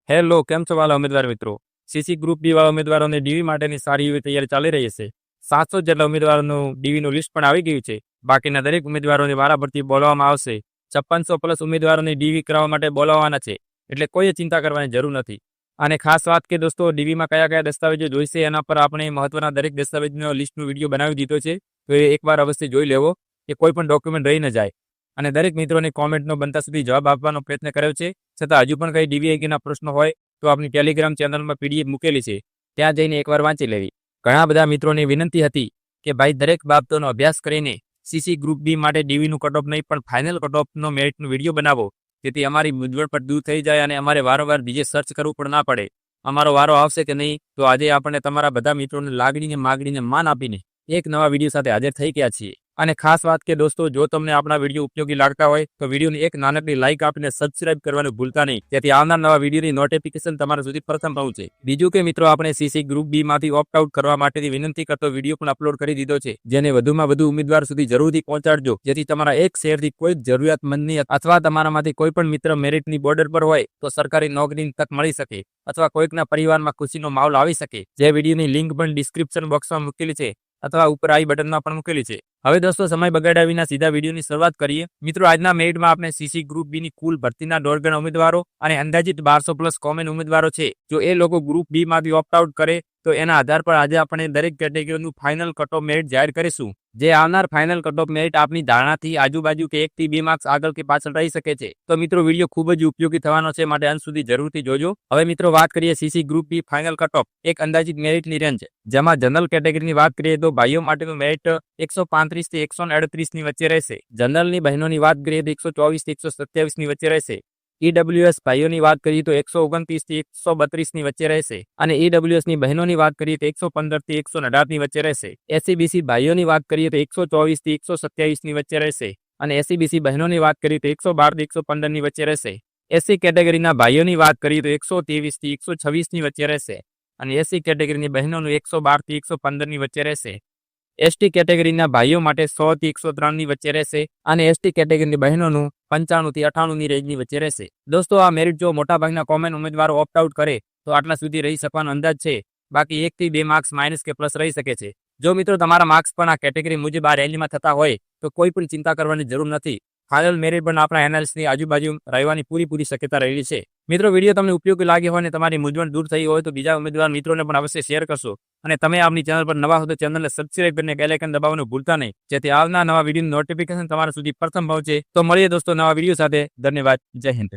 Hello, કેમ છો વાલા ઉમેદવાર મિત્રો? સીસી ગ્રુપ બી વાળા ઉમેદવારોને ડીવી માટેની સારી એવી તૈયારી ચાલી રહી છે. 700 જેટલા ઉમેદવારોનું ડીવીનું લિસ્ટ પણ આવી ગયું છે. બાકીના દરેક ઉમેદવારોને વારાફરતી બોલાવવામાં આવશે. 5600 પ્લસ ઉમેદવારોને ડીવી કરાવવા માટે બોલાવવાના છે. એટલે કોઈ ચિંતા કરવાની જરૂર નથી. અને ખાસ વાત કે દોસ્તો, ડીવીમાં કયા કયા દસ્તાવેજો જોઈશે એના પર આપણે મહત્વના દરેક દસ્તાવેજનો લિસ્ટનો વિડીયો બનાવી દીધો છે. તો એ એકવાર અવશ્ય જોઈ લેવો કે કોઈ પણ ડોક્યુમેન્ટ રહી ન જાય. અને દરેક મિત્રોની કોમેન્ટનો બનતા સુધી જવાબ આપવાનો પ્રયત્ન કર્યો છે. છતાં હજુ પણ કંઈ ડીવીઆઈના પ્રશ્નો હોય તો આપણી ટેલિગ્રામ ચેનલમાં પીડીએફ મૂકેલી છે, ત્યાં જઈને એકવાર વાંચી લેવી. ઘણા બધા મિત્રોની વિનંતી હતી કે ભાઈ દરેક બાબતોનો અભ્યાસ કરીને સીસી ગ્રુપ બી માટે ડીવીનું કટઓફ નહીં પણ ફાઇનલ કટઓફનો મેરિટનો વિડીયો બનાવો, જેથી અમારી મૂંઝવણ પણ દૂર થઈ જાય અને અમારે વારંવાર બીજે સર્ચ કરવું પણ ના પડે. અમારો વારો આવશે કે નહીં, તો આજે આપણે તમારા બધા મિત્રોને લાગણીને માગણીને માન આપીને એક નવા વિડીયો સાથે હાજર થઈ ગયા છીએ. અને ખાસ વાત કે દોસ્તો, જો તમને આપણા વિડીયો ઉપયોગી લાગતા હોય તો વિડીયોની એક નાનકડી લાઇક આપીને સબસ્ક્રાઇબ કરવાનું ભૂલતા નહીં, જેથી આવનાર નવા વિડીયોની નોટિફિકેશન તમારા સુધી પ્રથમ પહોંચે. બીજું કે મિત્રો, આપણે સીસી ગ્રુપ બી માંથી ઓપ્ટ આઉટ કરવા માટેની વિનંતી કરતો વિડીયો પણ અપલોડ કરી દીધો છે, જેને વધુમાં વધુ ઉમેદવાર સુધી જરૂરથી પહોંચાડજો, જેથી તમારા એક શેરથી કોઈ જરૂરિયાતમંદની અથવા તમારામાંથી કોઈ પણ મિત્ર મેરિટની બોર્ડર પર હોય તો સરકારી નોકરીની તક મળી શકે અથવા કોઈકના પરિવારમાં ખુશીનો માહોલ આવી શકે. જે વિડીયોની લિંક પણ ડિસ્ક્રિપ્શન બોક્સમાં મૂકેલી છે અથવા ઉપર આઈ બટનમાં પણ મૂકેલી છે. હવે દોસ્તો, સમય બગાડ્યા વિના સીધા વિડીયોની શરૂઆત કરીએ. મિત્રો, આજના મેરિટમાં આપણે સીસી ગ્રુપ બી ની કુલ ભરતીના 1.5 ગણા ઉમેદવારો અને અંદાજિત 1200 પ્લસ કોમન ઉમેદવારો છે. જો એ લોકો ગ્રુપ બી માંથી ઓપ્ટ આઉટ કરે તો એના આધાર પર આજે આપણે દરેક કેટેગરીનું ફાઇનલ કટઓફ મેરિટ જાહેર કરીશું. જે આવનાર ફાઇનલ કટઓફ મેરિટ આપની ધારણાથી આજુબાજુ કે 1 થી 2 માર્ક્સ આગળ કે પાછળ રહી શકે છે. તો મિત્રો, વિડીયો ખૂબ જ ઉપયોગી થવાનો છે, માટે અંત સુધી જરૂરથી જોજો. હવે મિત્રો, વાત કરીએ CC group B final cutoff, એક અંદાજિત મેરિટની રેન્જ. જેમાં જનરલ કેટેગરીની વાત કરીએ તો ભાઈઓ માટેનું મેરિટ 135 થી 138 ની વચ્ચે રહેશે. જનરલની બહેનોની વાત કરીએ તો 124 થી 127 ની વચ્ચે રહેશે. ઈડબ્લ્યુએસ ભાઈઓની વાત કરીએ તો 129 થી 132 ની વચ્ચે રહેશે. અને ઈડબ્લ્યુએસ ની બહેનોની વાત કરીએ તો 115 થી 118 ની વચ્ચે રહેશે. એસસીબીસી ભાઈઓની વાત કરીએ તો 124 થી 127 ની વચ્ચે રહેશે. અને એસસીબીસી બહેનોની વાત કરીએ તો 112 થી 115 ની વચ્ચે રહેશે. એસસી કેટેગરીના ભાઈઓની વાત કરીએ તો 123 થી 126 ની વચ્ચે રહેશે. અને એસસી કેટેગરીની બહેનોનું 112 થી 115 ની વચ્ચે રહેશે. એસટી કેટેગરીના ભાઈઓ માટે 100 થી 103 ની વચ્ચે રહેશે. અને એસટી કેટેગરીની બહેનોનું 95 થી 98 ની રેન્જની વચ્ચે રહેશે. દોસ્તો, આ મેરિટ જો મોટાભાગના કોમન ઉમેદવારો ઓપ્ટ આઉટ કરે તો આટલા સુધી રહી શકવાનો અંદાજ છે. બાકી 1 થી 2 માર્ક્સ માઇનસ કે પ્લસ રહી શકે છે. જો મિત્રો તમારા માર્ક્સ પણ આ કેટેગરી મુજબ આ રેન્જમાં થતા હોય તો કોઈ પણ ચિંતા કરવાની જરૂર નથી. ફાઇનલ મેરિટ પણ આપણા એનાલિસ્ટની આજુબાજુ રહેવાની પૂરી શક્યતા રહેલી છે. મિત્રો, વિડીયો તમને ઉપયોગી લાગ્યો હોય અને તમારી મૂંઝવણ દૂર થઈ હોય તો બીજા ઉમેદવાર મિત્રોને પણ અવશ્ય શેર કરશો. અને તમે આપણી ચેનલ પર નવા હો તો ચેનલને સબસ્ક્રાઇબ કરીને બેલ આઇકન દબાવવાનું ભૂલતા નહીં, જેથી આવનાર નવા વિડીયોની નોટિફિકેશન તમારા સુધી પ્રથમ પહોંચે. તો મળીએ દોસ્તો નવા વિડીયો સાથે. ધન્યવાદ. જય હિન્દ.